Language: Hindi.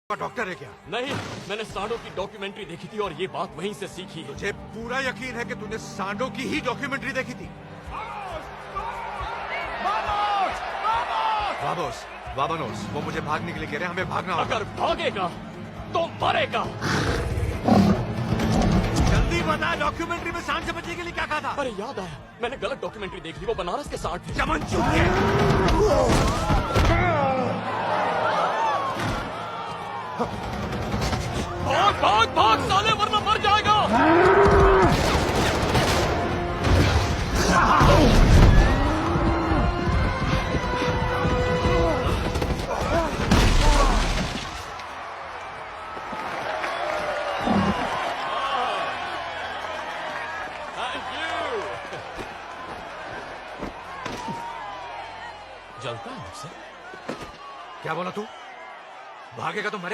डॉक्टर है क्या? नहीं, मैंने सांडों की डॉक्यूमेंट्री देखी थी और ये बात वहीं से सीखी है। मुझे पूरा यकीन है कि तूने सांडों की ही डॉक्यूमेंट्री देखी थी। वाबोस, वाबानोस, वो मुझे भागने के लिए कह रहे हैं, हमें भागना होगा। अगर भागेगा तो मरेगा। जल्दी बता, डॉक्यूमेंट्री में सांड से बचने के लिए क्या कहा था? अरे याद आया, मैंने गलत डॉक्यूमेंट्री देख ली, वो बनारस के सांड थे। चमन चूके। भाग भाग भाग साले, वरना मर जाएगा। Thank you. जलता है मुझसे। क्या बोला तू? भागेगा तो मरे।